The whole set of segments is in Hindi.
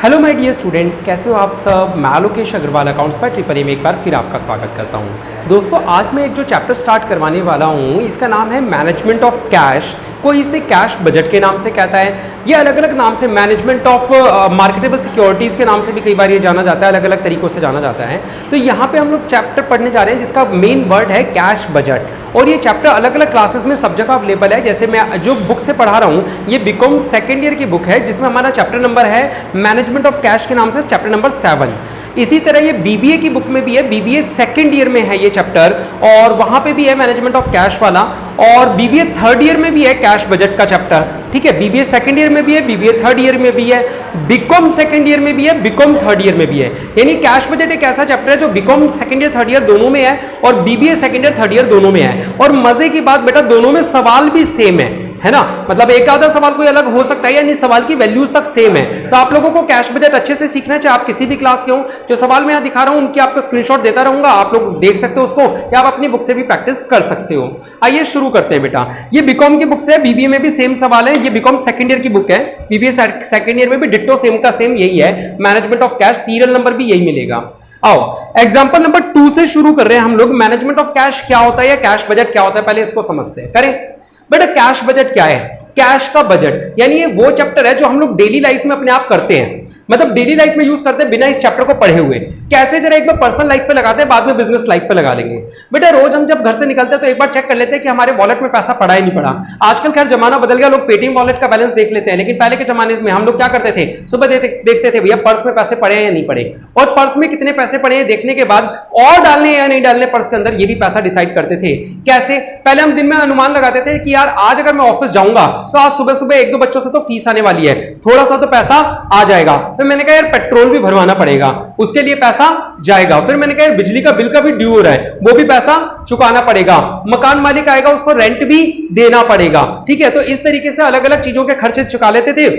हेलो माय डियर स्टूडेंट्स, कैसे हो आप सब। मैं आलोकेश अग्रवाल अकाउंट्स पर ट्रिपल में एक बार फिर आपका स्वागत करता हूं। दोस्तों, आज मैं एक जो चैप्टर स्टार्ट करवाने वाला हूं, इसका नाम है मैनेजमेंट ऑफ कैश। कोई इसे कैश बजट के नाम से कहता है, ये अलग अलग नाम से मैनेजमेंट ऑफ मार्केटेबल सिक्योरिटीज़ के नाम से भी कई बार ये जाना जाता है, अलग अलग तरीकों से जाना जाता है। तो यहाँ पे हम लोग चैप्टर पढ़ने जा रहे हैं जिसका मेन वर्ड है कैश बजट, और ये चैप्टर अलग अलग क्लासेस में सब जगह अवेलेबल है। जैसे मैं जो बुक से पढ़ा रहा हूँ, ये बीकॉम सेकेंड ईयर की बुक है, जिसमें हमारा चैप्टर नंबर है मैनेजमेंट ऑफ कैश के नाम से चैप्टर नंबर 7। इसी तरह ये बीबीए की बुक में भी है, बीबीए सेकंड ईयर में है ये चैप्टर, और वहां पे भी है मैनेजमेंट ऑफ कैश वाला, और बीबीए थर्ड ईयर में भी है कैश बजट का चैप्टर। ठीक है, बीबीए सेकंड ईयर में भी है, बीबीए थर्ड ईयर में भी है, बीकॉम सेकंड ईयर में भी है, बीकॉम थर्ड ईयर में भी है। यानी कैश बजट एक ऐसा चैप्टर है जो BCom second year third year दोनों में है, और BBA second year third year दोनों में है। और मजे की बात बेटा, दोनों में सवाल भी सेम है ना। मतलब एक आधा सवाल कोई अलग हो सकता है, यानी सवाल की वैल्यूज तक सेम है। तो आप लोगों को कैश बजट अच्छे से सीखना है, चाहे आप किसी भी क्लास के हो। जो सवाल मैं यहाँ दिखा रहा हूँ उनकी आपको स्क्रीनशॉट देता रहूंगा, आप लोग देख सकते हो उसको, या आप अपनी बुक से भी प्रैक्टिस कर सकते हो। आइए शुरू करते हैं बेटा। ये बीकॉम की बुक से है, बीबीए में भी सेम सवाल है। ये बीकॉम सेकंड ईयर की बुक है, बीबीए सेकंड ईयर में भी डिट्टो सेम का सेम यही है। Management of cash, serial number भी यही मिलेगा। आओ एग्जांपल नंबर 2 से शुरू कर रहे हैं हम लोग। मैनेजमेंट ऑफ कैश क्या होता है या कैश बजट क्या होता है, पहले इसको समझते हैं। करें बेटा, कैश बजट क्या है? कैश का बजट यानी ये वो चैप्टर है जो हम लोग डेली लाइफ में अपने आप करते हैं, मतलब डेली लाइफ में यूज करते हैं बिना इस चैप्टर को पढ़े हुए। कैसे, जरा एक बार पर्सनल लाइफ पे लगाते हैं, बाद में बिजनेस लाइफ पे लगा लेंगे। बेटा रोज हम जब घर से निकलते हैं तो एक बार चेक कर लेते हैं कि हमारे वॉलेट में पैसा पड़ा ही नहीं पड़ा। आजकल खैर जमाना बदल गया, लोग पेटीएम वॉलेट का बैलेंस देख लेते हैं, लेकिन पहले के जमाने में हम लोग क्या करते थे, सुबह देखते थे भैया पर्स में पैसे पड़े हैं या नहीं पड़े, और पर्स में कितने पैसे पड़े हैं देखने के बाद और डालने या नहीं डालने पर्स के अंदर, ये भी पैसा डिसाइड करते थे। कैसे, पहले हम दिन में अनुमान लगाते थे कि यार आज अगर मैं ऑफिस जाऊंगा तो आज सुबह सुबह एक दो बच्चों से तो फीस आने वाली है, थोड़ा सा तो पैसा आ जाएगा। फिर मैंने कहा यार पेट्रोल भी भरवाना पड़ेगा, उसके लिए पैसा जाएगा। फिर मैंने कहा बिजली का बिल का भी ड्यू हो रहा है, वो भी पैसा चुकाना पड़ेगा। मकान मालिक आएगा, उसको रेंट भी देना पड़ेगा। ठीक है, तो इस तरीके से अलग अलग चीजों के खर्चे चुका लेते थे।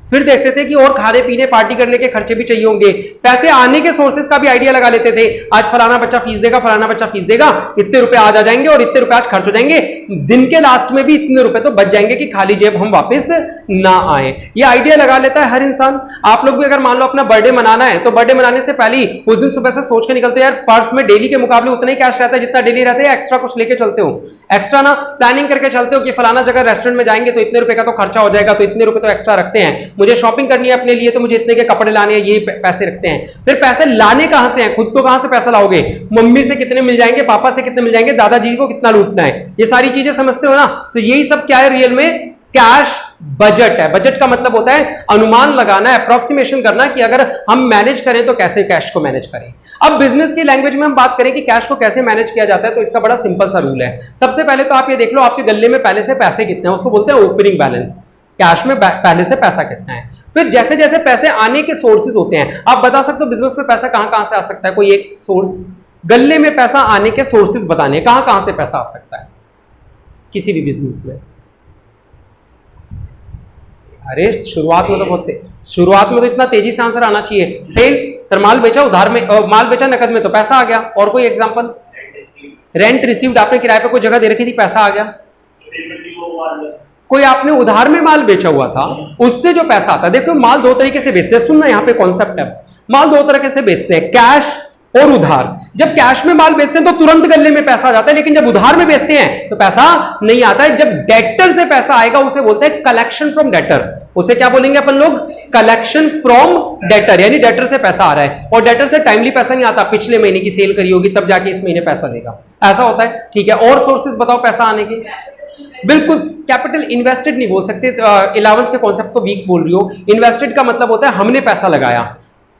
फिर देखते थे कि और खाने पीने पार्टी करने के खर्चे भी चाहिए होंगे। पैसे आने के सोर्सेज का भी आइडिया लगा लेते थे, आज फलाना बच्चा फीस देगा, फलाना बच्चा फीस देगा, इतने रुपए आज आ जाएंगे और इतने रुपए आज खर्च हो जाएंगे, दिन के लास्ट में भी इतने रुपए तो बच जाएंगे कि खाली जेब हम वापस ना आए। ये आइडिया लगा लेता है हर इंसान। आप लोग भी अगर मान लो अपना बर्थडे मनाना है, तो बर्थडे मनाने से पहले ही उस दिन सुबह से सोच के निकलते हो यार पर्स में डेली के मुकाबले उतना ही कैश रहता है जितना डेली रहता है, एक्स्ट्रा कुछ लेके चलते हो, एक्स्ट्रा ना प्लानिंग करके चलते हो कि फलाना जगह रेस्टोरेंट में जाएंगे तो इतने रुपए का तो खर्चा हो जाएगा, तो इतने रुपए तो एक्स्ट्रा रखते हैं, मुझे शॉपिंग करनी है अपने लिए तो मुझे इतने के कपड़े लाने हैं, ये पैसे रखते हैं। फिर पैसे लाने कहां से हैं, खुद तो कहां से पैसा लाओगे, मम्मी से कितने मिल जाएंगे, पापा से कितने मिल जाएंगे, दादाजी को कितना लूटना है, ये सारी चीजें समझते हो ना। तो यही सब क्या है रियल में, कैश बजट है। बजट का मतलब होता है अनुमान लगाना, अप्रोक्सीमेशन करना कि अगर हम मैनेज करें तो कैसे कैश को मैनेज करें। अब बिजनेस की लैंग्वेज में हम बात करें कि कैश को कैसे मैनेज किया जाता है, तो इसका बड़ा सिंपल सा रूल है। सबसे पहले तो आप ये देख लो आपके गल्ले में पहले से पैसे कितने हैं, उसको बोलते हैं ओपनिंग बैलेंस। कैश में पहले से पैसा कितना है। फिर जैसे जैसे पैसे आने के सोर्सेज होते हैं, आप बता सकते हो बिजनेस में पैसा कहां कहां से आ सकता है, कोई एक सोर्स, गल्ले में पैसा आने के सोर्सेज बताने कहां कहां से पैसा आ सकता है किसी भी बिजनेस में। अरे शुरुआत में तो इतना तेजी से आंसर आना चाहिए। सेल, सर माल बेचा उधार में, माल बेचा नकद में तो पैसा आ गया। और कोई एग्जांपल, रेंट रिसीव्ड, आपने किराए पे कोई जगह दे रखी थी, पैसा आ गया। कोई आपने उधार में माल बेचा हुआ था, उससे जो पैसा आता है। देखो माल दो तरीके से बेचते हैं, सुनना यहाँ पे कॉन्सेप्ट है, माल दो तरीके से बेचते हैं, कैश और उधार। जब कैश में माल बेचते हैं तो तुरंत गले में पैसा आ जाता है, लेकिन जब उधार में बेचते हैं तो पैसा नहीं आता है। जब डेटर से पैसा आएगा उसे बोलते हैं कलेक्शन फ्रॉम डेटर। उसे क्या बोलेंगे अपन लोग, कलेक्शन फ्रॉम डेटर, यानी डेटर से पैसा आ रहा है। और डेटर से टाइमली पैसा नहीं आता, पिछले महीने की सेल करी होगी तब जाके इस महीने पैसा देगा, ऐसा होता है। ठीक है, और सोर्सेज बताओ पैसा आने के। बिल्कुल, कैपिटल इन्वेस्टेड नहीं बोल सकते, 11th के कॉन्सेप्ट को वीक बोल रही हो। इन्वेस्टेड का मतलब होता है हमने पैसा लगाया,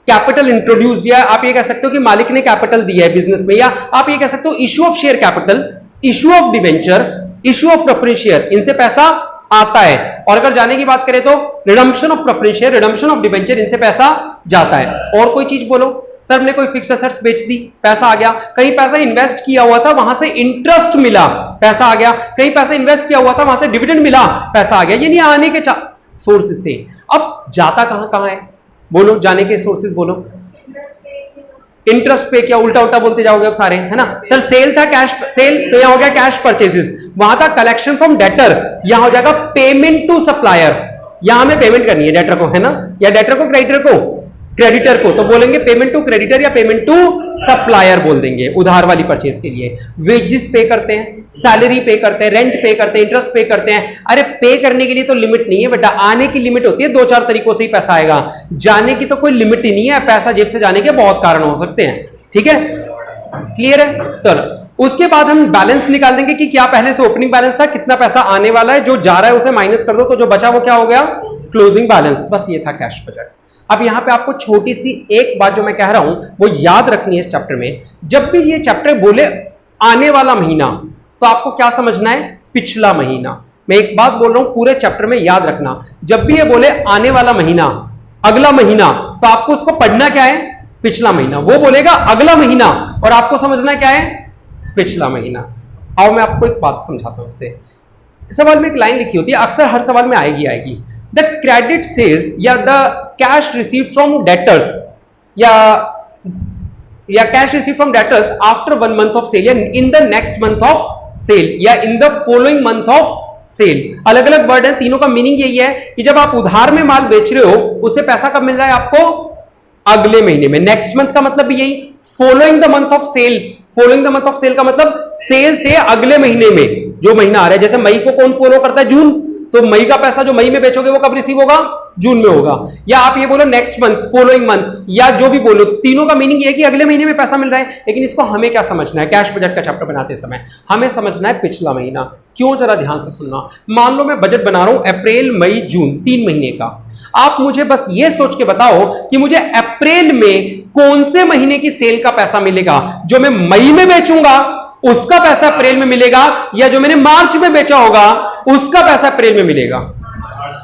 कैपिटल इंट्रोड्यूस किया। आप ये कह सकते हो कि मालिक ने कैपिटल दिया है बिजनेस में, या आप ये कह सकते हो issue of share capital, issue of debenture, issue of preference share, इनसे पैसा आता है। और अगर जाने की बात करें तो redemption of preference share, redemption of debenture, इनसे पैसा जाता है। और कोई चीज बोलो, सर हमने कोई फिक्स्ड एसेट्स बेच दी, पैसा आ गया। कहीं पैसा इन्वेस्ट किया हुआ था, वहां से इंटरेस्ट मिला, पैसा आ गया। कहीं पैसा इन्वेस्ट किया हुआ था, वहां से डिविडेंड मिला, पैसा आ गया। ये नहीं आने के सोर्सेज थे। अब जाता कहां कहां है, बोलो जाने के सोर्सेज बोलो। इंटरेस्ट पे किया, उल्टा उल्टा बोलते जाओगे अब सारे, है ना। सर सेल था, कैश सेल, तो यहां हो गया कैश परचेजेस। वहां था कलेक्शन फ्रॉम डेटर, यहां हो जाएगा पेमेंट टू सप्लायर। यहां हमें पेमेंट करनी है डेटर को, है ना, या डेटर को क्रेडिटर को। क्रेडिटर को, तो बोलेंगे पेमेंट टू क्रेडिटर या पेमेंट टू सप्लायर बोल देंगे उधार वाली परचेज के लिए। वेजेस पे करते हैं, सैलरी पे करते हैं, रेंट पे करते हैं, इंटरेस्ट पे करते हैं। अरे पे करने के लिए तो लिमिट नहीं है बेटा, आने की लिमिट होती है, 2-4 तरीकों से ही पैसा आएगा, जाने की तो कोई लिमिट ही नहीं है। पैसा जेब से जाने के बहुत कारण हो सकते हैं, ठीक है, क्लियर है। तो उसके बाद हम बैलेंस निकाल देंगे कि क्या पहले से ओपनिंग बैलेंस था, कितना पैसा आने वाला है, जो जा रहा है उसे माइनस कर दो, तो जो बचा वो क्या हो गया, क्लोजिंग बैलेंस। बस ये था कैश बजट। अब यहां पे आपको छोटी सी एक बात जो मैं कह रहा हूं वो याद रखनी है इस चैप्टर में। जब भी ये चैप्टर बोले आने वाला महीना, तो आपको क्या समझना है, पिछला महीना। मैं एक बात बोल रहा हूं पूरे चैप्टर में याद रखना, जब भी ये बोले आने वाला महीना, अगला महीना, तो आपको उसको पढ़ना क्या है, पिछला महीना। वो बोलेगा अगला महीना और आपको समझना क्या है, पिछला महीना। आओ मैं आपको एक बात समझाता हूं। इससे सवाल में एक लाइन लिखी होती है, अक्सर हर सवाल में आएगी, द क्रेडिट सेल्स या the cash receive from debtors या cash receive from debtors after 1 month of sale या in the next month of sale या in the following month of sale. अलग अलग वर्ड है, तीनों का मीनिंग यही है कि जब आप उधार में माल बेच रहे हो उसे पैसा कब मिल रहा है आपको, अगले महीने में। नेक्स्ट मंथ का मतलब भी यही, following the month of sale, following the month of sale का मतलब सेल से अगले महीने में जो महीना आ रहा है। जैसे मई को कौन फॉलो करता है, जून, तो मई का पैसा जो मई में बेचोगे वो कब रिसीव होगा, जून में होगा। या आप ये बोलो नेक्स्ट मंथ, फॉलोइंग मंथ, या जो भी बोलो, तीनों का मीनिंग ये है कि अगले महीने में पैसा मिल रहा है। लेकिन इसको हमें क्या समझना है, कैश बजट का चैप्टर बनाते समय हमें समझना है पिछला महीना। क्यों, जरा ध्यान से सुनना। मान लो मैं बजट बना रहा हूं अप्रैल मई जून 3 महीने का, आप मुझे बस ये सोच के बताओ कि मुझे अप्रैल में कौन से महीने की सेल का पैसा मिलेगा, जो मैं मई में बेचूंगा उसका पैसा अप्रैल में मिलेगा, या जो मैंने मार्च में बेचा होगा उसका पैसा अप्रैल में मिलेगा।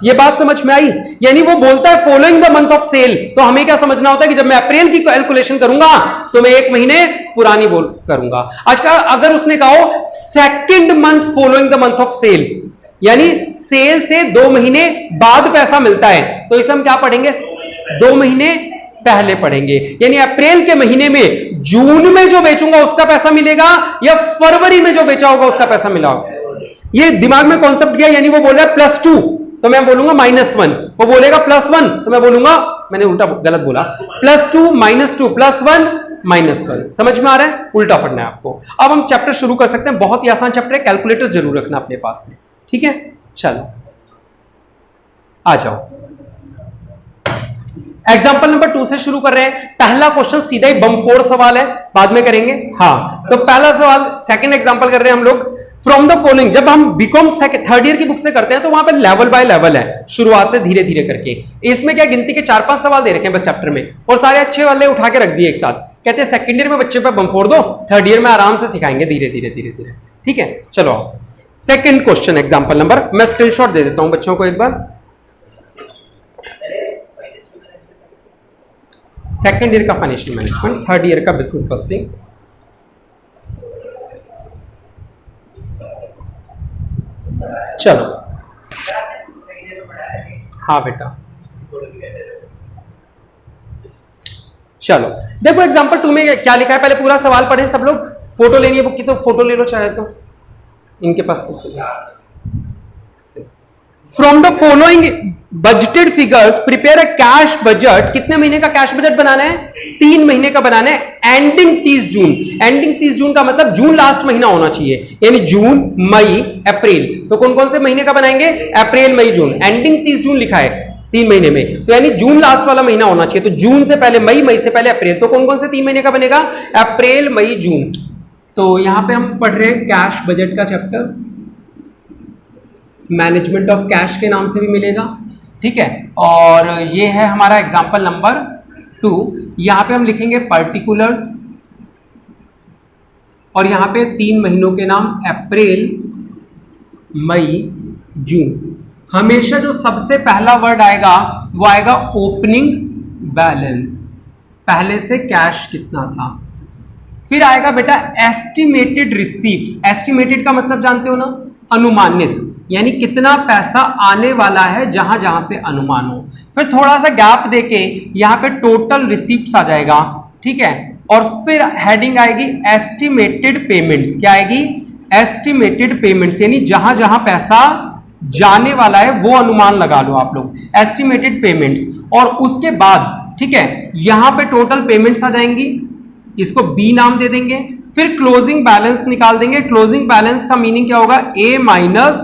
ये बात समझ में आई। यानी वो बोलता है following the month of sale, तो हमें क्या समझना होता है कि जब मैं अप्रैल की कैलकुलेशन करूंगा तो मैं 1 महीने पुरानी बोल करूंगा। आज का अगर उसने कहा second month following the month of sale, यानी सेल से 2 महीने बाद पैसा मिलता है, तो इसे हम क्या पढ़ेंगे, 2 महीने पहले पढ़ेंगे। यानी अप्रैल के महीने में जून में जो बेचूंगा उसका पैसा मिलेगा, या फरवरी में जो बेचा होगा उसका पैसा मिला। ये दिमाग में कॉन्सेप्ट गया। यानी वो बोल रहा है +2 तो मैं बोलूंगा -1, वो बोलेगा +1 तो मैं बोलूंगा, मैंने उल्टा गलत बोला, +2 -2 +1 -1। समझ में आ रहा है, उल्टा पढ़ना है आपको। अब हम चैप्टर शुरू कर सकते हैं, बहुत ही आसान चैप्टर है, कैलकुलेटर जरूर रखना अपने पास में, ठीक है। चलो आ जाओ, एग्जाम्पल नंबर 2 से शुरू कर रहे हैं। पहला क्वेश्चन सीधा ही बमफोड़ सवाल है, बाद में करेंगे। हाँ, तो पहला सवाल, सेकंड एग्जाम्पल कर रहे हैं हम लोग। फ्रॉम द फॉलोइंग, जब हम बीकॉम 3rd ईयर की बुक से करते हैं तो वहां पर लेवल बाय लेवल है, शुरुआत से धीरे धीरे करके। इसमें क्या गिनती के 4-5 सवाल दे रखे हैं बस चैप्टर में, और सारे अच्छे वाले उठा के रख दिए एक साथ। कहते हैं 2nd ईयर में बच्चे पे बमफोड़ दो, 3rd ईयर में आराम से सिखाएंगे धीरे धीरे धीरे धीरे, ठीक है। चलो सेकंड क्वेश्चन, एग्जाम्पल नंबर, मैं स्क्रीनशॉट दे देता हूं बच्चों को एक बार। 2nd ईयर का फाइनेंशियल मैनेजमेंट, 3rd ईयर का बिजनेस बस्टिंग। चलो, हाँ बेटा, चलो देखो एग्जाम्पल 2 में क्या लिखा है, पहले पूरा सवाल पढ़े सब लोग। फोटो लेनी है बुक की तो फोटो ले लो, चाहे तो इनके पास। From the following budgeted figures prepare a cash budget. कितने महीने का कैश बजट बनाना है, 3 महीने का बनाना है, एंडिंग 30 जून। एंडिंग 30 जून का मतलब जून लास्ट महीना होना चाहिए, यानी जून मई अप्रैल। तो कौन कौन से महीने का बनाएंगे, अप्रैल मई जून। एंडिंग 30 जून लिखा है 3 महीने में, तो यानी जून लास्ट वाला महीना होना चाहिए। तो जून से पहले मई, मई से पहले अप्रैल। तो कौन कौन से 3 महीने का बनेगा, अप्रैल मई जून। तो यहां पे हम पढ़ रहे हैं कैश बजट का चैप्टर, मैनेजमेंट ऑफ कैश के नाम से भी मिलेगा, ठीक है। और ये है हमारा एग्जाम्पल नंबर 2। यहां पे हम लिखेंगे पर्टिकुलर्स, और यहां पे 3 महीनों के नाम अप्रैल मई जून। हमेशा जो सबसे पहला वर्ड आएगा वो आएगा ओपनिंग बैलेंस, पहले से कैश कितना था। फिर आएगा बेटा एस्टिमेटेड रिसीप्ट। एस्टिमेटेड का मतलब जानते हो ना, अनुमानित, यानी कितना पैसा आने वाला है जहां जहां से अनुमान हो। फिर थोड़ा सा गैप देके यहां पे टोटल रिसीप्ट्स आ जाएगा, ठीक है। और फिर हेडिंग आएगी एस्टिमेटेड पेमेंट्स। क्या आएगी, एस्टिमेटेड पेमेंट्स, यानी जहां जहां पैसा जाने वाला है वो अनुमान लगा लो आप लोग, एस्टिमेटेड पेमेंट्स। और उसके बाद ठीक है, यहां पे टोटल पेमेंट्स आ जाएंगी, इसको बी नाम दे देंगे, फिर क्लोजिंग बैलेंस निकाल देंगे। क्लोजिंग बैलेंस का मीनिंग क्या होगा, ए माइनस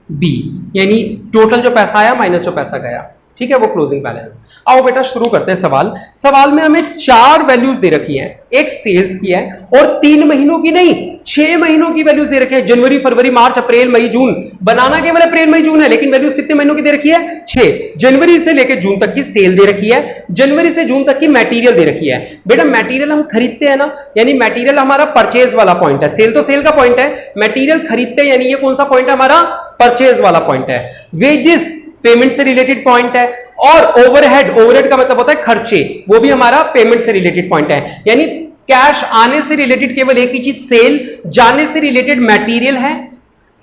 बी, यानी टोटल जो पैसा आया माइनस जो पैसा गया, ठीक है, वो क्लोजिंग बैलेंस। आओ बेटा शुरू करते हैं सवाल। सवाल में हमें 4 वैल्यूज दे रखी हैं, एक सेल्स की है और 3 महीनों की नहीं 6 महीनों की वैल्यूज दे रखी है, जनवरी फरवरी मार्च अप्रैल मई जून। बनाना केवल अप्रैल मई जून है, लेकिन वैल्यूज कितने महीनों की दे रखी है, 6। जनवरी से लेकर जून तक की सेल दे रखी है, जनवरी से जून तक की मटेरियल दे रखी है। बेटा मटेरियल हम खरीदते हैं ना, यानी मटेरियल हमारा परचेज वाला पॉइंट है, सेल तो सेल का पॉइंट है, मटेरियल खरीदते हैं यानी ये कौन सा पॉइंट है, हमारा परचेज वाला पॉइंट है। वेजेस पेमेंट से रिलेटेड पॉइंट है, और ओवरहेड, ओवरहेड का मतलब होता है खर्चे, वो भी हमारा पेमेंट से रिलेटेड पॉइंट है। यानी कैश आने से रिलेटेड केवल एक ही चीज सेल, जाने से रिलेटेड मटेरियल है,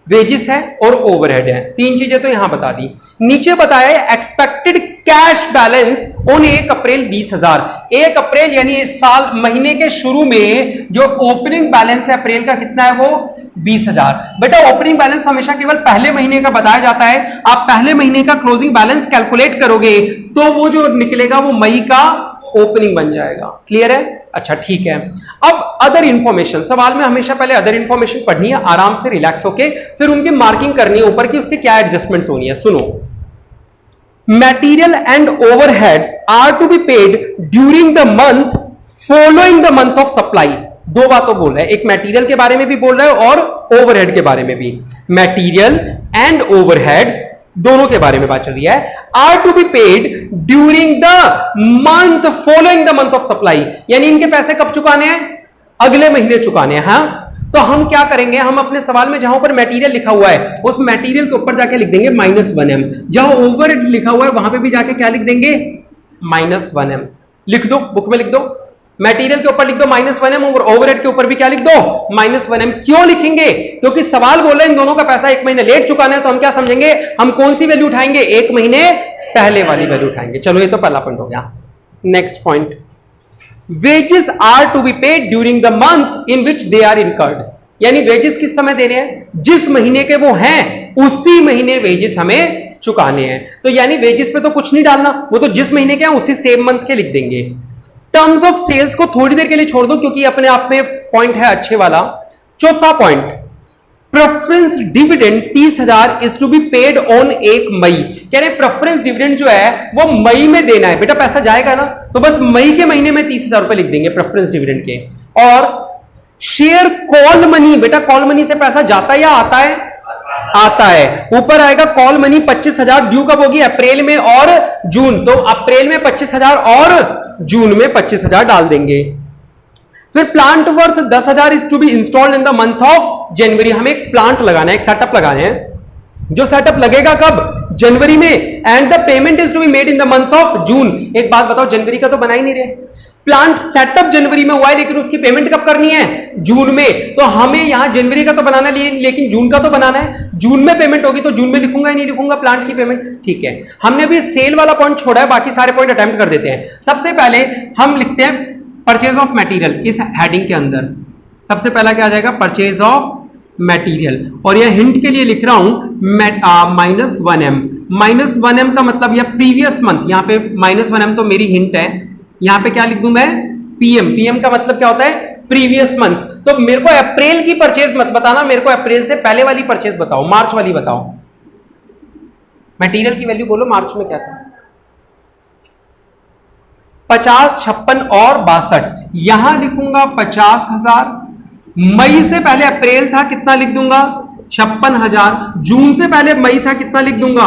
वेजेस है और ओवरहेड है। 3 चीजें तो यहां बता दी। नीचे बताया एक्सपेक्टेड कैश बैलेंस ऑन 1 अप्रैल 20,000। 1 अप्रैल यानी इस साल महीने के शुरू में जो ओपनिंग बैलेंस है अप्रैल का कितना है, वो 20,000। बेटा ओपनिंग बैलेंस हमेशा केवल पहले महीने का बताया जाता है, आप पहले महीने का क्लोजिंग बैलेंस कैलकुलेट करोगे तो वो जो निकलेगा वो मई का ओपनिंग बन जाएगा। क्लियर है, अच्छा ठीक है। अब अदर इंफॉर्मेशन, सवाल में हमेशा पहले अदर इंफॉर्मेशन पढ़नी है आराम से रिलैक्स होके, फिर उनकी मार्किंग करनी है ऊपर की उसके क्या एडजस्टमेंट्स होनी है। सुनो, material and overheads are to be paid during the month following the month of supply. 2 बातों बोल रहा है, एक मटेरियल के बारे में भी बोल रहा है और ओवरहेड के बारे में भी। मटेरियल एंड ओवरहेड्स दोनों के बारे में बात चल रही है। Are to be paid during the month following the month of supply, यानी इनके पैसे कब चुकाने हैं, अगले महीने चुकाने हैं। हाँ, तो हम क्या करेंगे, हम अपने सवाल में जहां पर मटेरियल लिखा हुआ है उस मटेरियल के ऊपर जाके लिख देंगे -1m, जहां ओवरहेड लिखा हुआ है वहां पे भी जाके क्या लिख देंगे, -1m। लिख दो, बुक में लिख दो, मटेरियल के ऊपर लिख दो -1m और ओवरहेड के ऊपर भी क्या लिख दो, -1m। क्यों लिखेंगे, क्योंकि सवाल बोल रहे हैं इन दोनों का पैसा 1 महीने लेट चुकाना है, तो हम क्या समझेंगे, हम कौन सी वैल्यू उठाएंगे, 1 महीने पहले वाली वैल्यू उठाएंगे। चलो ये तो पहला पॉइंट हो गया। Next point, wages are to be paid during the month in which they are incurred, यानी वेजेस किस समय देने हैं, जिस महीने के वो हैं उसी महीने वेजेस हमें चुकाने हैं। तो यानी वेजेस पे तो कुछ नहीं डालना, वो तो जिस महीने के हैं उसी सेम मंथ के लिख देंगे। टर्म्स ऑफ सेल्स को थोड़ी देर के लिए छोड़ दो क्योंकि अपने आप में पॉइंट है अच्छे वाला। चौथा point, preference dividend 30,000 is to be paid on 1 May. कह रहे प्रेफरेंस डिविडेंड जो है वो मई में देना है। बेटा पैसा जाएगा ना, तो बस मई के महीने में 30,000 रुपए लिख देंगे प्रेफरेंस डिविडेंड के। और शेयर कॉल मनी, बेटा कॉल मनी से पैसा जाता है या आता है, आता है। ऊपर आएगा कॉल मनी 25,000, ड्यू कब होगी, अप्रैल में और जून, तो अप्रैल में 25,000 और जून में 25,000 डाल देंगे। फिर plant worth 10,000 is to be installed in the month of January. हमें एक प्लांट लगाना है, एक सेटअप लगाना है, जो सेटअप लगेगा कब, जनवरी में, and the payment is to be made in the month of June. एक बात बताओ, जनवरी का तो बना ही नहीं रहे, प्लांट सेटअप जनवरी में हुआ है लेकिन उसकी पेमेंट कब करनी है, जून में। तो हमें यहां जनवरी का तो बनाना है लेकिन जून का तो बनाना है, जून में पेमेंट होगी तो जून में लिखूंगा ही नहीं लिखूंगा प्लांट की पेमेंट। ठीक है, हमने भी सेल वाला पॉइंट छोड़ा है, बाकी सारे पॉइंट अटेम्प्ट कर देते हैं। सबसे पहले हम लिखते हैं परचेज ऑफ मटेरियल, इस हेडिंग के अंदर सबसे पहला क्या आ जाएगा, परचेज ऑफ मटेरियल। और यह हिंट के लिए लिख रहा हूं -1m। -1m का मतलब यह प्रीवियस मंथ, यहां पे -1m तो मेरी हिंट है, यहां पे क्या लिख दूं मैं, पीएम। पीएम का मतलब क्या होता है, प्रीवियस मंथ। तो मेरे को अप्रैल की परचेज मत बताना, मेरे को अप्रैल से पहले वाली परचेज बताओ, मार्च वाली बताओ। मटेरियल की वैल्यू बोलो, मार्च में क्या था, 50, 56 और 62। यहां लिखूंगा 50,000। मई से पहले अप्रैल था, कितना लिख दूंगा, 56,000। जून से पहले मई था, कितना लिख दूंगा,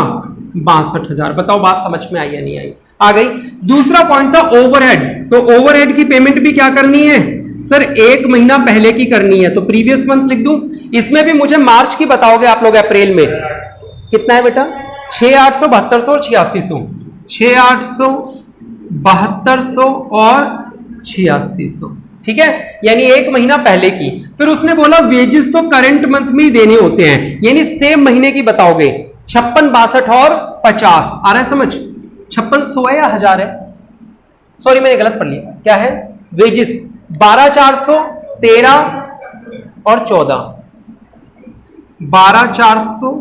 62,000। बताओ बात समझ में आई या नहीं आई, आ गई। दूसरा पॉइंट था ओवरहेड, तो ओवरहेड की पेमेंट भी क्या करनी है सर, 1 महीना पहले की करनी है, तो प्रीवियस मंथ लिख दूं। इसमें भी मुझे मार्च की बताओगे आप लोग, अप्रैल में कितना है बेटा, 6,800, 7200 और 8600, 6,800, 7200 और 8600। ठीक है, यानी 1 महीना पहले की। फिर उसने बोला वेजेस तो करंट मंथ में ही देने होते हैं, यानी सेम महीने की बताओगे। 56, 62 और 50 आ रहा है समझ, 56 100 है या 1000 है, सॉरी मैंने गलत पढ़ लिया, क्या है वेजेस 12,400, 13 और 14, 12,400,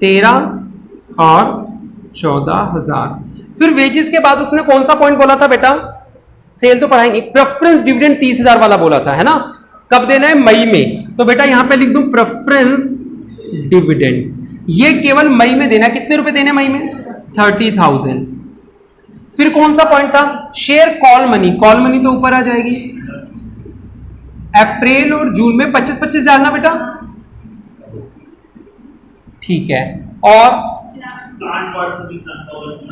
13 और 14,000। फिर वेजेस के बाद उसने कौन सा पॉइंट बोला था बेटा, सेल तो पढ़ाएंगे, प्रेफरेंस डिविडेंड 30,000 वाला बोला था, है ना, कब देना है, मई में। तो बेटा यहां पे लिख दूं प्रेफरेंस डिविडेंड, ये केवल मई में देना, कितने रुपए देने मई में, 30,000। फिर कौन सा पॉइंट था, share call money, call money तो ऊपर आ जाएगी, अप्रैल और जून में 25-25 डालना बेटा, ठीक है। और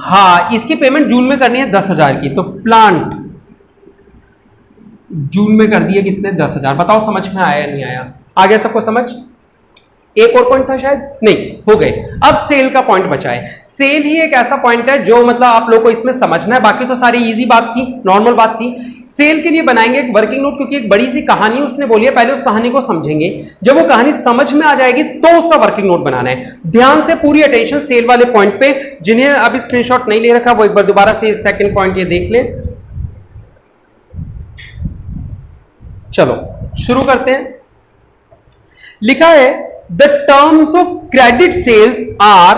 हाँ, इसकी पेमेंट जून में करनी है 10,000 की, तो प्लांट जून में कर दिए कितने, 10,000। बताओ समझ में आया नहीं आया, आ गया सबको समझ। एक और पॉइंट था शायद, नहीं, हो गए। अब सेल का पॉइंट बचा है। सेल ही एक ऐसा पॉइंट है जो मतलब आप लोगों को इसमें समझना है, बाकी तो सारी इजी बात थी, नॉर्मल बात थी। सेल के लिए बनाएंगे एक वर्किंग नोट, क्योंकि एक बड़ी सी कहानी उसने बोली है, पहले उस कहानी को समझेंगे, जब वो कहानी समझ में आ जाएगी तो उसका वर्किंग नोट बनाना है। ध्यान से पूरी अटेंशन सेल वाले पॉइंट पे, जिन्हें अभी स्क्रीनशॉट नहीं ले रखा वो एक बार दोबारा से सेकंड पॉइंट ये देख लें। चलो शुरू करते हैं। लिखा है the terms of credit sales are,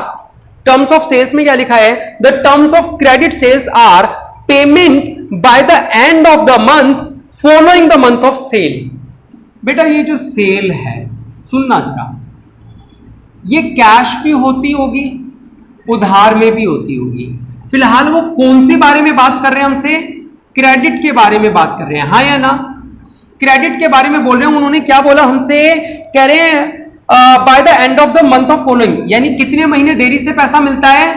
terms of sales में क्या लिखा है, the terms of credit sales are payment by the end of the month following the month of sale. बेटा ये जो सेल है, सुनना जरा, ये कैश भी होती होगी, उधार में भी होती होगी। फिलहाल वो कौन से बारे में बात कर रहे हैं हमसे, क्रेडिट के बारे में बात कर रहे हैं, हाँ या ना, क्रेडिट के बारे में बोल रहे हैं। उन्होंने क्या बोला हमसे, कह रहे हैं bye the end of the month of following, यानी कितने महीने देरी से पैसा मिलता है,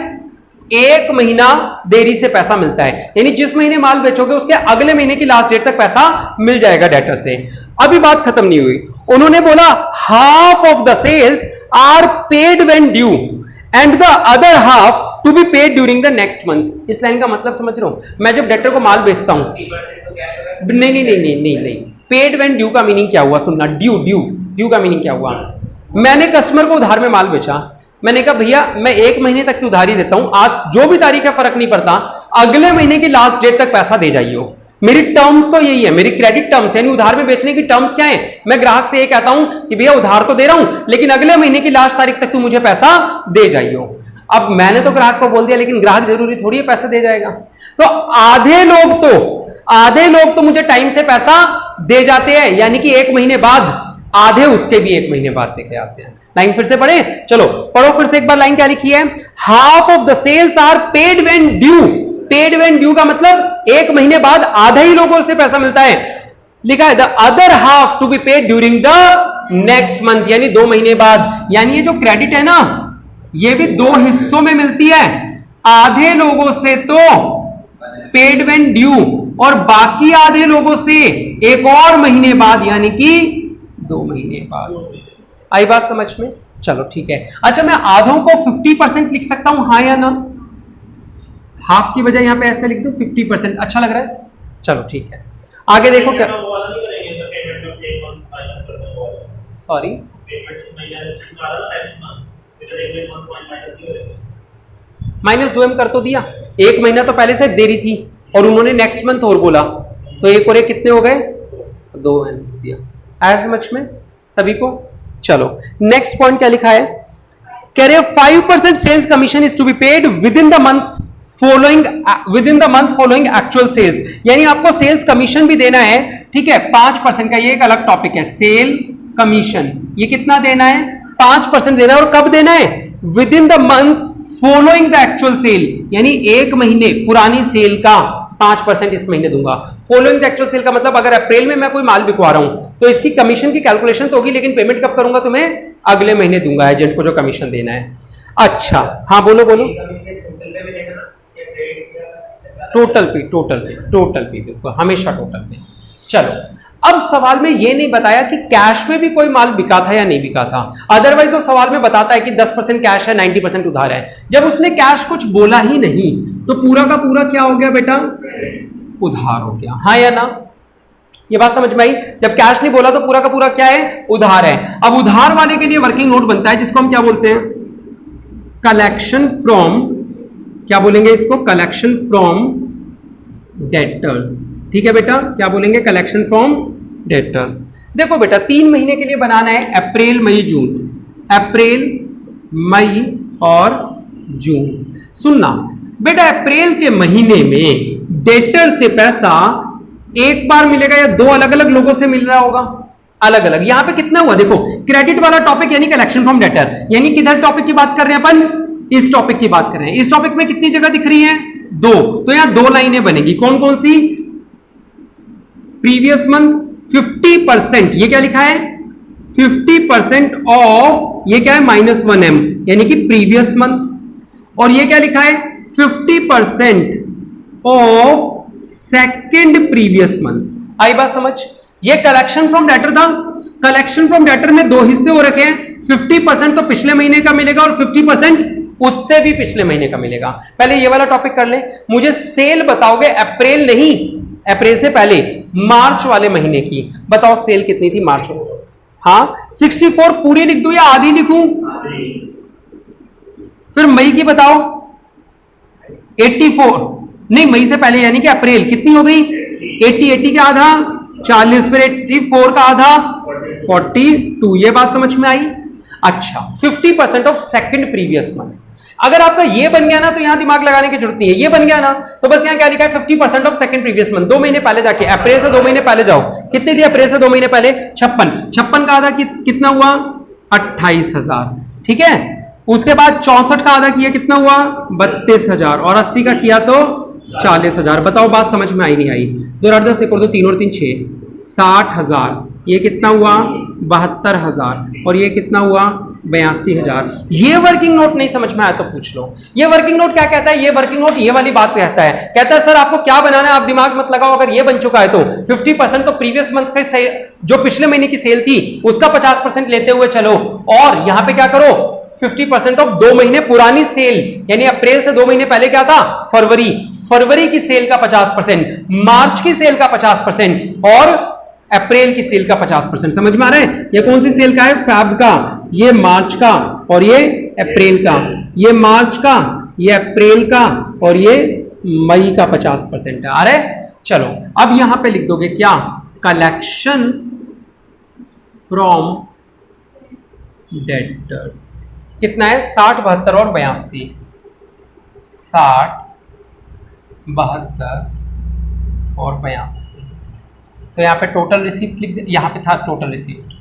1 महीना देरी से पैसा मिलता है, यानी जिस महीने माल बेचोगे उसके अगले महीने की लास्ट डेट तक पैसा मिल जाएगा डेटर से। अभी बात खत्म नहीं हुई, उन्होंने बोला half of the sales are paid when due and the other half to be paid during the next month. इस लाइन का मतलब समझ रहे हो, मैं जब डेटर को माल बेचता हूं, नहीं नहीं नहीं नहीं नहीं नहीं, पेड व्हेन ड्यू का मीनिंग क्या हुआ, सुनना, ड्यू ड्यू ड्यू का मीनिंग क्या हुआ, मैंने कस्टमर को उधार में माल बेचा, मैंने कहा भैया मैं 1 महीने तक की उधारी देता हूं, आज जो भी तारीख है फर्क नहीं पड़ता, अगले महीने की लास्ट डेट तक पैसा दे जाइए। मेरी टर्म्स तो यही है, मेरी क्रेडिट टर्म्स, यानी उधार में बेचने की टर्म्स क्या है, मैं ग्राहक से ये कहता हूं कि भैया उधार तो दे रहा हूं लेकिन अगले महीने की लास्ट तारीख तक तू मुझे पैसा दे जाइए। अब मैंने तो ग्राहक को बोल दिया, लेकिन ग्राहक जरूरी थोड़ी है पैसा दे जाएगा, तो आधे लोग तो मुझे टाइम से पैसा दे जाते हैं, यानी कि 1 महीने बाद, आधे उसके भी 1 महीने बाद देके आते हैं। लाइन फिर से पढ़े, चलो पढ़ो फिर से एक बार, लाइन क्या लिखी है, half of the sales are paid when due, paid when due का मतलब 1 महीने बाद आधे ही लोगों से पैसा मिलता है। लिखा है the other half to be paid during the next month, यानी 2 महीने बाद। यानी ये जो क्रेडिट है ना, ये भी 2 हिस्सों में मिलती है, आधे लोगों से तो पेड व्हेन ड्यू और बाकी आधे लोगों से 1 और महीने बाद, यानी कि 2 महीने बाद। आई बात समझ में, चलो ठीक है। अच्छा मैं आधों को 50% लिख सकता हूं, हाँ या ना, हाफ की बजाय यहां पे ऐसे लिख दूं 50%, अच्छा लग रहा है, चलो ठीक है। आगे देखो क्या, सॉरी -2m कर तो दिया, 1 महीना तो पहले से देरी थी और उन्होंने नेक्स्ट मंथ और बोला, तो 1 और 1 कितने हो गए, 2m दिया। आया समझ में सभी को, चलो नेक्स्ट पॉइंट क्या लिखा है, कह रहे 5% sales commission is to be paid within the month following actual sales, यानी आपको सेल्स कमीशन भी देना है, ठीक है, 5% का, ये एक अलग टॉपिक है, सेल कमीशन, ये कितना देना है, 5% देना है, और कब देना है, within the month following the actual sale, यानी 1 महीने पुरानी सेल का 5% इस महीने दूंगा। फॉलोइंग द एक्चुअल सेल का मतलब अगर अप्रैल में मैं कोई माल बिकवा रहा हूं तो इसकी कमीशन की कैलकुलेशन तो होगी, लेकिन पेमेंट कब करूंगा, तुम्हें अगले महीने दूंगा एजेंट को जो कमीशन देना है। अच्छा हाँ बोलो बोलो, टोटल पे बिल्कुल, हमेशा टोटल पे। चलो अब सवाल में ये नहीं बताया कि कैश में भी कोई माल बिका था या नहीं बिका था, अदरवाइज वो सवाल में बताता है कि 10% कैश है 90% उधार है। जब उसने कैश कुछ बोला ही नहीं तो पूरा का पूरा क्या हो गया बेटा, उधार हो गया, हाँ या ना, ये बात समझ में आई। जब कैश नहीं बोला तो पूरा का पूरा क्या है, उधार है। अब उधार वाले के लिए वर्किंग नोट बनता है जिसको हम क्या बोलते हैं, कलेक्शन फ्रॉम, क्या बोलेंगे इसको, कलेक्शन फ्रॉम डेटर्स, ठीक है बेटा, क्या बोलेंगे, कलेक्शन फ्रॉम डेटर्स। देखो बेटा 3 महीने के लिए बनाना है, अप्रैल मई जून, अप्रैल मई और जून। सुनना बेटा अप्रैल के महीने में डेटर से पैसा एक बार मिलेगा या दो अलग अलग लोगों से मिल रहा होगा? अलग अलग। यहां पे कितना हुआ देखो, क्रेडिट वाला टॉपिक यानी कलेक्शन फ्रॉम डेटर, यानी किधर टॉपिक की बात कर रहे हैं अपन? इस टॉपिक की बात कर रहे हैं। इस टॉपिक में कितनी जगह दिख रही है? दो। तो यहां दो लाइनें बनेगी, कौन कौन सी? प्रीवियस मंथ 50%, ये क्या लिखा है? 50% ऑफ, ये क्या है? -1m, यानी कि प्रीवियस मंथ। और ये क्या लिखा है? 50% ऑफ सेकेंड प्रीवियस मंथ। आई बात समझ? ये कलेक्शन फ्रॉम डेटर था। कलेक्शन फ्रॉम डेटर में दो हिस्से हो रखे हैं, 50% तो पिछले महीने का मिलेगा और 50% उससे भी पिछले महीने का मिलेगा। पहले ये वाला टॉपिक कर ले। मुझे सेल बताओगे, अप्रैल नहीं, अप्रैल से पहले मार्च वाले महीने की बताओ, सेल कितनी थी मार्च में? हाँ 64 पूरी लिख दूं या आधी लिखूं? फिर मई की बताओ। 84 नहीं, मई से पहले यानी कि अप्रैल कितनी हो गई? 80 का आधा 40, फिर 84 का आधा 42। ये बात समझ में आई? अच्छा, 50% ऑफ सेकंड प्रीवियस मंथ। अगर आपका ये बन गया ना तो यहां दिमाग लगाने की जरूरत नहीं है। ये बन गया ना तो बस यहां क्या लिखा है? 50% ऑफ सेकंड प्रीवियस मंथ। 2 महीने पहले जाके, अप्रैल से 2 महीने पहले जाओ, कितनी थी अप्रैल से 2 महीने पहले? 56 का आधा कितना हुआ? 28,000। ठीक है, उसके बाद 64 का आधा किया, कितना हुआ? 32,000। और 80 का किया तो 40,000। बताओ बात समझ में आई नहीं आई? 2 8 10, 1 और 2 3 और 3 6, 60,000। ये कितना हुआ? 72,000। और ये कितना हुआ? 82,000। ये वर्किंग नोट नहीं समझ में आया तो पूछ लो। ये वर्किंग नोट क्या कहता है? ये वर्किंग नोट ये वाली बात कहता है सर आपको क्या बनाना है, आप दिमाग मत लगाओ। अगर ये बन चुका है तो 50% तो प्रीवियस मंथ का जो पिछले महीने की सेल थी उसका 50% लेते हुए चलो, और यहां पे क्या करो? 50% ऑफ 2 महीने पुरानी सेल, यानी अप्रैल से 2 महीने पहले क्या था? फरवरी की सेल का 50%, मार्च की सेल का 50% और अप्रैल की सेल का 50%। समझ में आ रहा है? ये कौन सी सेल का है? फैब का, ये मार्च का और ये अप्रैल का। ये मार्च का, ये अप्रैल का और ये मई का 50% है। आ रहे? चलो अब यहां पे लिख दोगे क्या? Collection from debtors. कितना है? 60, 72 और 82। 60, 72 और 82। तो यहां पे टोटल रिसीप्ट लिख दे। यहां पे था टोटल रिसीप्ट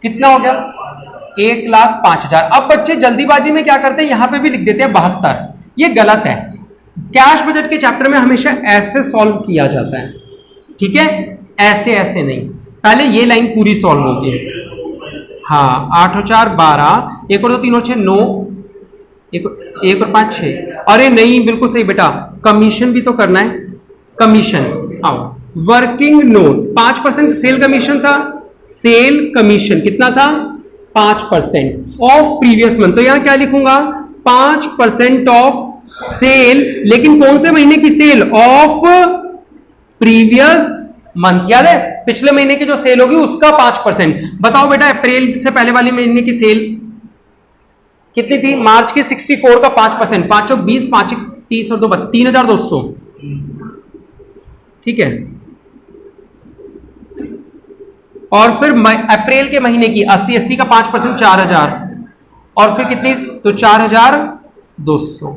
कितना हो गया? 1,05,000। अब बच्चे जल्दीबाजी में क्या करते हैं, यहां पे भी लिख देते हैं 72। ये गलत है। कैश बजट के चैप्टर में हमेशा ऐसे सॉल्व किया जाता है, ठीक है? ऐसे ऐसे नहीं, पहले ये लाइन पूरी सॉल्व होगी। हाँ 8 और 4 12, 1 और 2 3 और 6 9, 1 और 5 6। अरे नहीं, बिल्कुल सही बेटा, कमीशन भी तो करना है। कमीशन आओ, वर्किंग नोट 5% सेल कमीशन था। सेल कमीशन कितना था? 5% ऑफ प्रीवियस मंथ। तो यहां क्या लिखूंगा? 5% ऑफ सेल, लेकिन कौन से महीने की सेल? Of previous month. याद है? पिछले महीने की जो सेल होगी उसका 5%। बताओ बेटा अप्रैल से पहले वाली महीने की सेल कितनी थी? मार्च की 64 का 5%, 5 और 20, 5 30 और 2 3,200। ठीक है, और फिर अप्रैल के महीने की 80 का 5% 4,000, और फिर कितनी? तो 4,200।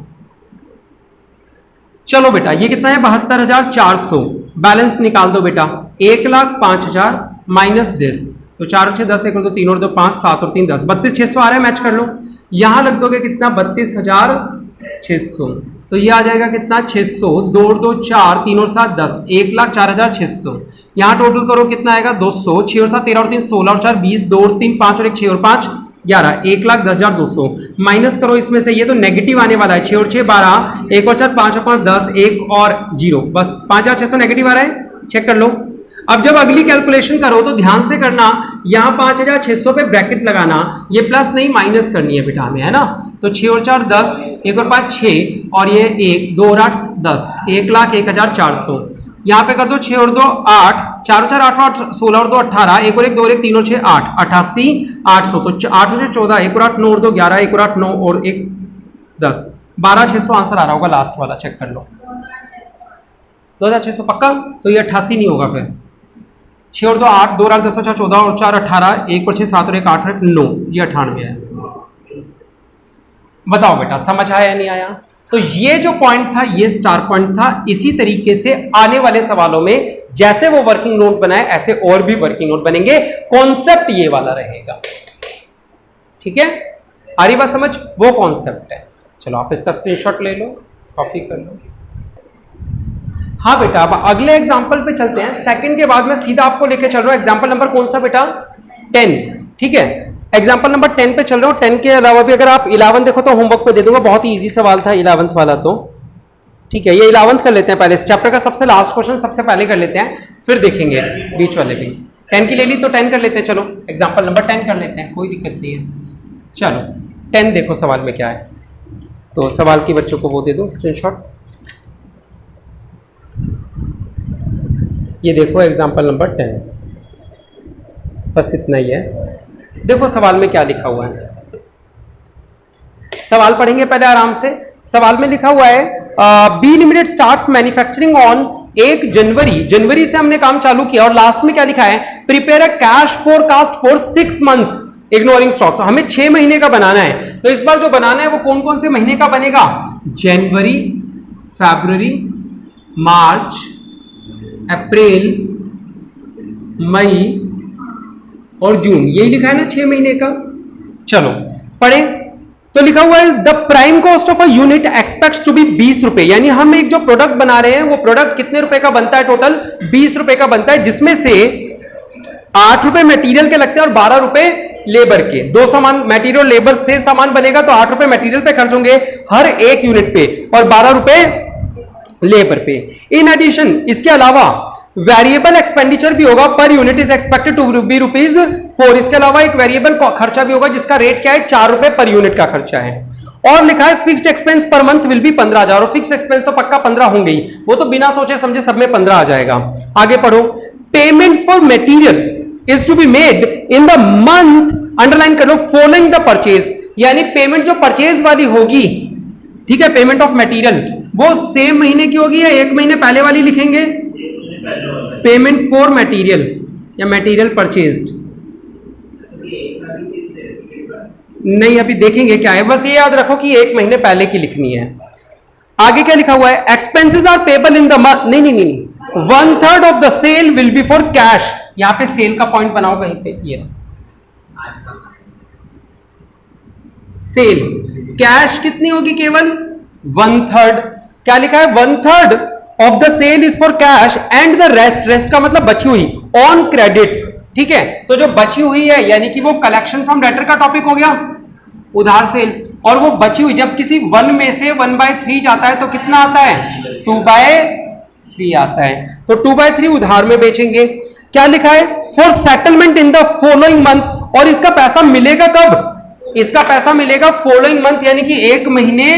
चलो बेटा ये कितना है? 72,400। बैलेंस निकाल दो बेटा। 1,05,000 माइनस 10, तो 4 और 6 10, 1 और 2 3 और 2 5, 7 और 3 10, 32,600 आ रहा है। मैच कर लो। यहां लग दोगे कितना? 32,600। तो ये आ जाएगा कितना? 600। 2 और 2 4, 3 और 7 10, 1,04,600। यहां टोटल करो कितना आएगा? 200। 6 और 7 13 और 3 16 और 4 20, 2 और 3 5 और 1 6 और 5 11, 1,10,200। माइनस करो इसमें से, ये तो नेगेटिव आने वाला है। 6 और 6 12, 1 और 4 5 और 5 10, 1 और 0, बस 5,600 नेगेटिव आ रहा है। चेक कर लो। अब जब अगली कैलकुलेशन करो तो ध्यान से करना, यहां 5,600 पे ब्रैकेट लगाना, ये प्लस नहीं माइनस करनी है बेटा हमें, है ना? तो 6 और 4 10, 1 और 5 6 और ये 1, 2 और 8 10, 1,01,400। यहां पे कर दो 6 और 2 8, 4 और 4 8 और 8 16 और 2 18, 1 और 1 2 और 1 3 और 6 8, 88,800। तो 8 और 6 14, 1 और 8 9 और 2 11, 1 और 8 9 और 1 10, 12,600 आंसर आ रहा होगा लास्ट वाला। चेक कर लो। 2,600 पक्का? तो ये 88 नहीं होगा। फिर 6 और 2 8, 2 और 8 10 और 4 14 और 4 18, 1 और 6 7 और 1 8 और 1 9, ये 98 है। बताओ बेटा, समझ आया नहीं आया? तो ये जो पॉइंट था ये स्टार पॉइंट था। इसी तरीके से आने वाले सवालों में जैसे वो वर्किंग नोट बनाए ऐसे और भी वर्किंग नोट बनेंगे। कॉन्सेप्ट ये वाला रहेगा, ठीक है? आ रही बात समझ? वो कॉन्सेप्ट है। चलो आप इसका स्क्रीनशॉट ले लो, कॉपी कर लो। हाँ बेटा, अब अगले एग्जाम्पल पे चलते हैं। सेकंड के बाद मैं सीधा आपको लेके चल रहा हूं एग्जाम्पल नंबर कौन सा बेटा? 10, ठीक है? एग्जाम्पल नंबर 10 पे चल रहा हूं। 10 के अलावा भी अगर आप 11 देखो तो होमवर्क पे दे दूंगा, बहुत ही इजी सवाल था 11th वाला, तो ठीक है। ये 11th कर लेते हैं पहले, इस चैप्टर का सबसे लास्ट क्वेश्चन सबसे पहले कर लेते हैं, फिर देखेंगे बीच वाले भी। 10 की ले ली तो 10 कर लेते हैं। चलो एग्जाम्पल नंबर 10 कर लेते हैं, कोई दिक्कत नहीं है। चलो 10 देखो सवाल में क्या है, तो सवाल की बच्चों को वो दे दो स्क्रीनशॉट। ये देखो एग्जाम्पल नंबर 10, बस इतना ही है। देखो सवाल में क्या लिखा हुआ है, सवाल पढ़ेंगे पहले आराम से। सवाल में लिखा हुआ है B limited starts manufacturing on 1 January. जनवरी से हमने काम चालू किया और लास्ट में क्या लिखा है? Prepare a cash forecast for 6 months ignoring stock. तो हमें 6 महीने का बनाना है। तो इस बार जो बनाना है वो कौन कौन से महीने का बनेगा? जनवरी, फरवरी, मार्च, अप्रैल, मई और जून। यही लिखा है ना 6 महीने का। चलो पढ़े। तो लिखा हुआ है the prime cost of a unit expects to be 20 रुपए। यानी हम एक जो प्रोडक्ट बना रहे हैं वो प्रोडक्ट कितने रुपए का बनता है? टोटल 20 रुपए का बनता है, जिसमें से 8 रुपए मटेरियल के लगते हैं और 12 रुपए लेबर के। दो सामान मटेरियल लेबर से सामान बनेगा तो 8 रुपए मटेरियल पे खर्च होंगे हर एक यूनिट पे और 12 रुपए लेबर पे। इन एडिशन इसके अलावा वेरिएबल एक्सपेंडिचर भी होगा, per unit is expected to be ₹4। इसके अलावा एक वेरिएबल खर्चा भी होगा जिसका रेट क्या है? 4 रुपए पर यूनिट का खर्चा है। और लिखा है fixed expense per month will be 15,000। और फिक्स्ड एक्सपेंस तो पक्का 15 होंगे ही, वो तो बिना सोचे समझे सब में 15 आ जाएगा। आगे पढ़ो। Payments for material is to be made in the month, underline कर लो, फॉलोइंग द परचेज। यानी पेमेंट जो परचेज वाली होगी, ठीक है, पेमेंट ऑफ मटेरियल, वो सेम महीने की होगी या एक महीने पहले वाली लिखेंगे? पेमेंट फॉर मटेरियल या मटेरियल परचेज्ड, नहीं अभी देखेंगे क्या है। बस ये याद रखो कि एक महीने पहले की लिखनी है। आगे क्या लिखा हुआ है? Expenses are payable in the month, नहीं, 1/3 of the sale will be for cash. यहां पे सेल का पॉइंट बनाओ कहीं पे, ये सेल कैश कितनी होगी? केवल 1/3। क्या लिखा है? 1/3 of the sale is for cash and the rest का मतलब बची हुई, ऑन क्रेडिट, ठीक है? तो जो बची हुई है यानी कि वो कलेक्शन फ्रॉम डेटर का टॉपिक हो गया, उधार सेल। और वो बची हुई जब किसी 1 में से 1/3 जाता है तो कितना आता है? 2/3 आता है। तो 2/3 उधार में बेचेंगे। क्या लिखा है? For settlement in the following month. और इसका पैसा मिलेगा कब? इसका पैसा मिलेगा फॉलोइंग मंथ, यानी कि एक महीने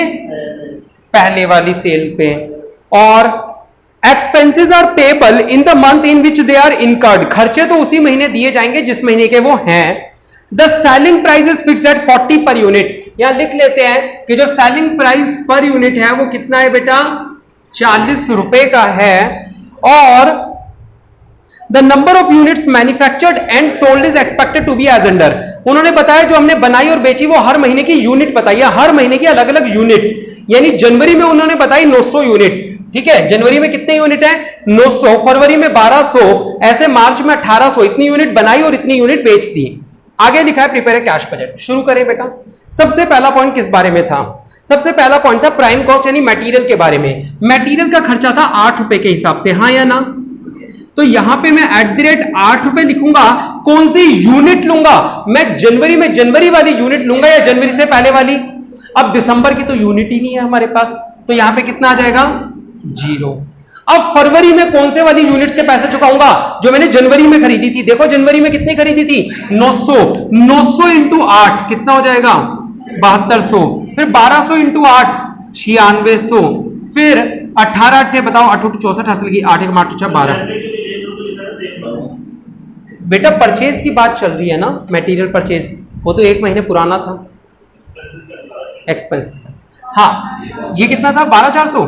पहले वाली सेल पे। और expenses are payable in the month in which they are incurred. खर्चे तो उसी महीने दिए जाएंगे जिस महीने के वो हैं। The selling price is fixed at 40 per unit. यहां लिख लेते हैं कि जो सेलिंग प्राइस पर यूनिट है वो कितना है बेटा? 40 रुपए का है। और the number of units manufactured and sold is expected to be as under. उन्होंने बताया जो हमने बनाई और बेची वो हर महीने की यूनिट बताई है, हर महीने की अलग अलग यूनिट। यानी जनवरी में उन्होंने बताई 900 यूनिट, ठीक है? जनवरी में कितने यूनिट है? 900। फरवरी में 1200, ऐसे मार्च में 1800। इतनी यूनिट बनाई और इतनी यूनिट बेच दी। आगे लिखा है प्रिपेयर कैश बजट। शुरू करें बेटा। सबसे पहला पॉइंट किस बारे में था? सबसे पहला पॉइंट था प्राइम कॉस्ट यानी मटेरियल के बारे में। मटेरियल का खर्चा था 8 रुपए के हिसाब से, हाँ या ना? तो यहां पे मैं @8 रुपए लिखूंगा। कौन सी यूनिट लूंगा मैं? जनवरी में जनवरी वाली यूनिट लूंगा या जनवरी से पहले वाली? अब दिसंबर की तो यूनिट ही नहीं है हमारे पास, तो यहां पे कितना आ जाएगा? 0। अब फरवरी में कौन से वाली यूनिट्स के पैसे चुकाऊंगा? जो मैंने जनवरी में खरीदी थी। देखो जनवरी में कितनी खरीदी थी? 900। 900 इंटू 8 कितना हो जाएगा? 7200। फिर 1200 इंटू 8 9600। फिर 18 8 बताओ, 8 64 हासिल की, 8 1 8 12। बेटा परचेज की बात चल रही है ना, मटेरियल परचेज, वो तो एक महीने पुराना था एक्सपेंसेस का। हाँ ये कितना था? 12400,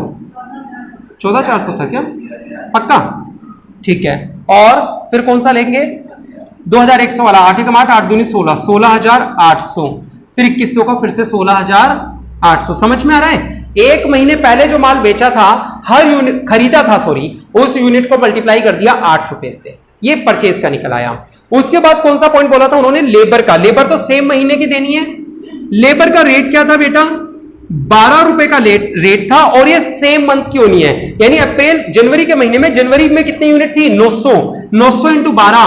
14400 था क्या? पक्का? ठीक है। और फिर कौन सा लेंगे? 2100 वाला। 8 1 8 8 2 16, 16800। फिर 2100 का फिर से 16000 800। समझ में आ रहा है? एक महीने पहले जो माल बेचा था, हर यूनिट खरीदा था, सॉरी, उस यूनिट को मल्टीप्लाई कर दिया 8 रुपए से, ये परचेज का निकल आया। उसके बाद कौन सा पॉइंट बोला था उन्होंने? लेबर का। लेबर तो सेम महीने की देनी है। लेबर का रेट क्या था बेटा? 12 रुपए का रेट था, और ये सेम मंथ की होनी है, यानी अप्रैल जनवरी के महीने में, जनवरी में कितनी यूनिट थी? 900। 900 इंटू 12,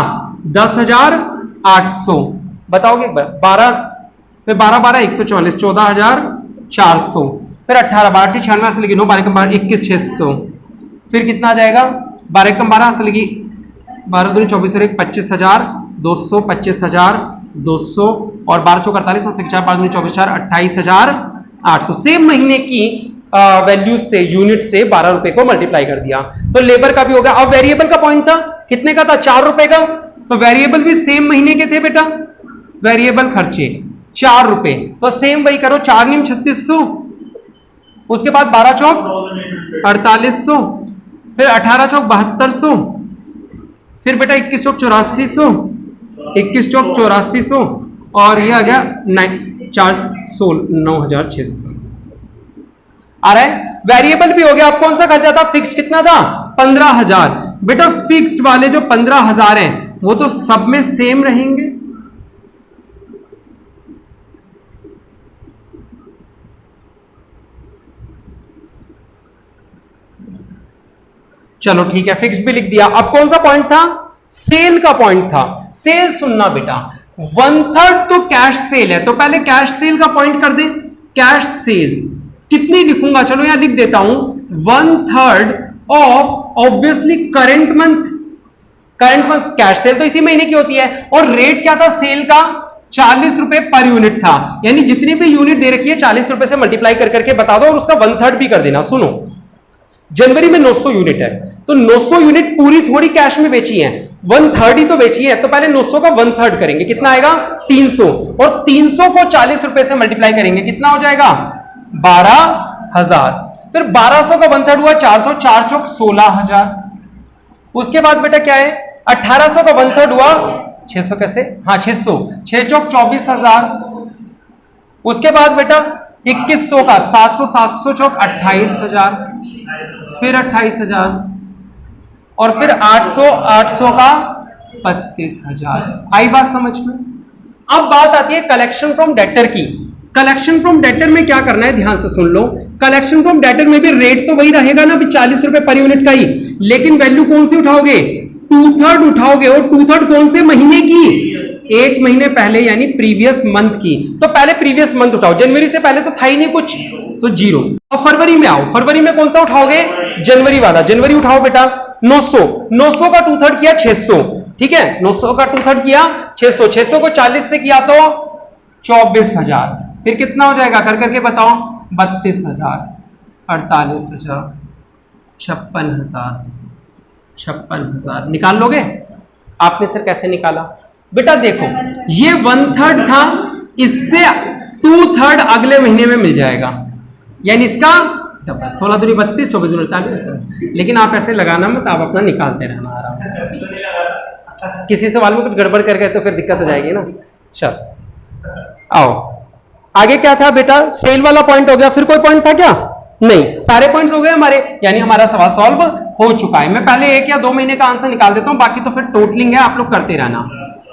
10,800। बताओगे एक बार? 12 फिर 12 12 144, 14,400। फिर 18 12 96 से लगी 9 12 कम 12 21,600। फिर कितना आ जाएगा? 12 कम 12 से लगी 12 दूनी 24 और 1 25,200, 25,200 और 12 चौक 48 से 4 12 दूनी 24 4 28,800। सेम महीने की वैल्यू से, यूनिट से 12 रुपए को मल्टीप्लाई कर दिया, तो लेबर का भी हो गया। अब वेरिएबल का पॉइंट था, कितने का था? 4 रुपए का। तो वेरिएबल भी सेम महीने के थे बेटा, वेरिएबल खर्चे 4 रुपए, तो सेम वही करो, 4 नीम 3600, उसके बाद 12 चौक 4800, फिर 18 चौक 7200, फिर बेटा 21 चौक 8400, 21 चौक 8400, और ये आ गया 9,600 आ रहा है। वेरिएबल भी हो गया। अब कौन सा खर्चा था? फिक्स कितना था? 15,000। बेटा फिक्स्ड वाले जो 15,000 हैं वो तो सब में सेम रहेंगे। चलो ठीक है, फिक्स्ड भी लिख दिया। अब कौन सा पॉइंट था? सेल का पॉइंट था। सेल सुनना बेटा, 1/3 तो कैश सेल है, तो पहले कैश सेल का पॉइंट कर दे। कैश सेल्स कितनी लिखूंगा? चलो यहां लिख देता हूं, 1/3 of obviously current month. Current month cash cell तो इसी महीने की होती है, और रेट क्या था सेल का? 40 रुपए पर यूनिट था, यानी जितनी भी यूनिट दे रखी है 40 रुपए से मल्टीप्लाई कर करके बता दो, और उसका 1/3 भी कर देना। सुनो, जनवरी में 900 यूनिट है, तो 900 यूनिट पूरी थोड़ी कैश में बेची है, 1/3 ही तो बेची है, तो पहले 900 का 1/3 करेंगे, कितना आएगा? 300, और 300 को 40 रुपए से मल्टीप्लाई करेंगे, कितना हो जाएगा? 12,000। फिर 1200 का 1/3 हुआ 400, 4 चौक 16,000। उसके बाद बेटा क्या है? 1800 का 1/3 हुआ 600, कैसे? हाँ 600, 6 चौक 24,000। उसके बाद बेटा 2100 का 700, 700 चौक 28,000, फिर 28,000, और फिर 800, 800 का 32,000। आई बात समझ में? अब बात आती है कलेक्शन फ्रॉम डेटर की। कलेक्शन फ्रॉम डेटर में क्या करना है, ध्यान से सुन लो। कलेक्शन फ्रॉम डेटर में भी रेट तो वही रहेगा ना, 40 रुपए पर यूनिट का ही, लेकिन वैल्यू कौन सी उठाओगे? 2/3 उठाओगे, और 2/3 कौन से महीने की? एक महीने पहले, यानी प्रीवियस मंथ की। तो पहले प्रीवियस मंथ उठाओ, जनवरी से पहले तो था ही नहीं कुछ, तो 0। अब फरवरी में आओ, फरवरी में कौन सा उठाओगे? जनवरी वाला। जनवरी उठाओ बेटा, 900, 900 का 2/3 किया 600, ठीक है, 900 का 2/3 किया 600, 600 को 40 से किया तो 24,000। फिर कितना हो जाएगा कर करके बताओ? 32,000, 48,000, 56,000, 56,000। निकाल लोगे? आपने सर कैसे निकाला? बेटा देखो, ये 1/3 था, इससे 2/3 अगले महीने में मिल जाएगा, यानी इसका 16 दूनी 32, 24 दूनी 48। लेकिन आप ऐसे लगाना मत, आप अपना निकालते रहना आराम से। किसी सवाल में कुछ गड़बड़ कर गए तो फिर दिक्कत हो जाएगी ना। चल आओ, आगे क्या था बेटा? सेल वाला पॉइंट हो गया। फिर कोई पॉइंट था क्या? नहीं, सारे पॉइंट्स हो गए हमारे, यानी हमारा सवाल सॉल्व हो चुका है। मैं पहले 1 या 2 महीने का आंसर निकाल देता हूं, बाकी तो फिर टोटलिंग है, आप लोग करते रहना,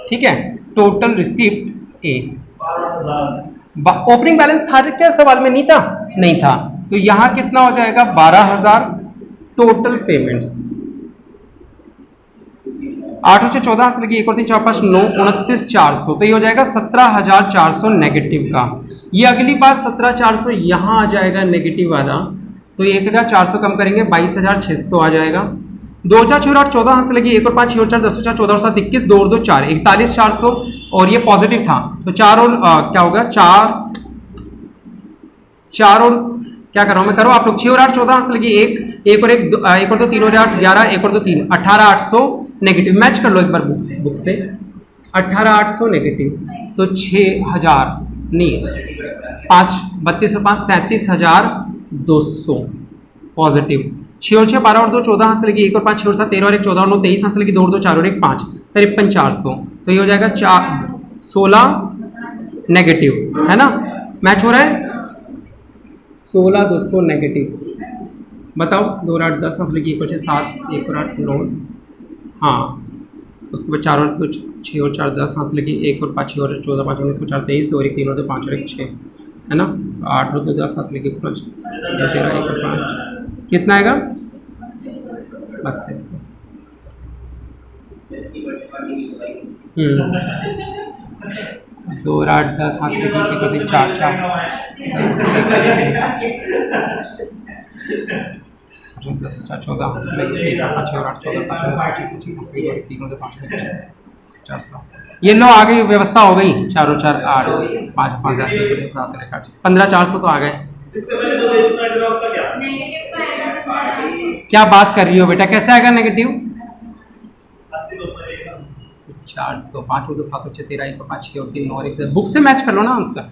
ठीक है। टोटल रिसीप्ट ए, ओपनिंग बैलेंस था क्या सवाल में? नहीं था, नहीं था, तो यहां कितना हो जाएगा? 12,000। टोटल पेमेंट्स 8 से 14 से लगी 1 और 3 4 5 9 29,400, तो ये हो जाएगा 17,400 नेगेटिव का। ये अगली बार 17,400 यहां आ जाएगा नेगेटिव वाला, तो 1,400 कम करेंगे 22,600 आ जाएगा। 2,400 8 14 से लगी 1 और 5 6 और 4 10 4 14 और 7 21 2 और 2 4 41,400, और ये पॉजिटिव था, तो 4 और क्या होगा? 4 और क्या कर रहा हूं मैं? करो आप लोग। 6 और 8 14 से लगी 1 और 2 3 और 8 11 1 और 2 3 18,800 नेगेटिव। मैच कर लो एक बार बुक से, 18,800 नेगेटिव, तो 6,000 नहीं 5 32 और 5 37,200 पॉजिटिव। 6 और 6 12 और 2 14 से लगी 1 और 5 6 और 7 13 और 1 14 और 9 23 से लगी 2 और 2 4 और 1 5 53,400, तो ये हो जाएगा 16 नेगेटिव, है ना? मैच हो रहा है? 16,200 नेगेटिव। बताओ 2 और 8 10 हासिल की 1 और 6 7 1 और 8 9। हाँ उसके बाद 4 और 2 6 और 4 10 हासिल की 1 और 5 6 और 14 5 19 4 23 2 और 1 3 और 2 5 और 1 6 है ना। तो 8 और 2 10 हासिल की 5 2 13 1 और 5 कितना आएगा 3200। 2 और 8 10 हासिल की 1 और 3 4 4 10 4 14 हासिल की 1 और 5 6 और 8 14 5 19 25 हासिल की 3 और 2 5 और 1 4 7 ये लो आ गई व्यवस्था हो गई 4 और 4 8 5 5 10 1 और 7 और 8 15 400 तो आ गए। क्या बात कर रही हो बेटा कैसे आएगा नेगेटिव 400 5 और 2 7 और 6 13 1 और 5 6 और 3 9 और 1 बुक से मैच कर लो ना आंसर।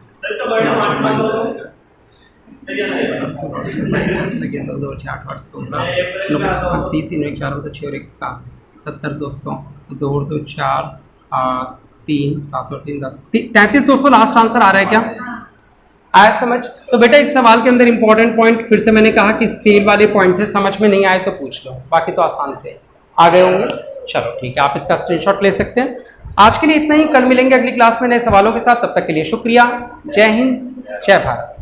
33,200 लास्ट आंसर आ रहा है क्या आया समझ। तो बेटा इस सवाल के अंदर इंपॉर्टेंट पॉइंट फिर से मैंने कहा कि सेल वाले पॉइंट थे, समझ में नहीं आए तो पूछ लो, बाकी तो आसान थे, आ गए होंगे। चलो ठीक है आप इसका स्क्रीनशॉट ले सकते हैं। आज के लिए इतना ही, कल मिलेंगे अगली क्लास में नए सवालों के साथ, तब तक के लिए शुक्रिया। जय हिंद जय भारत।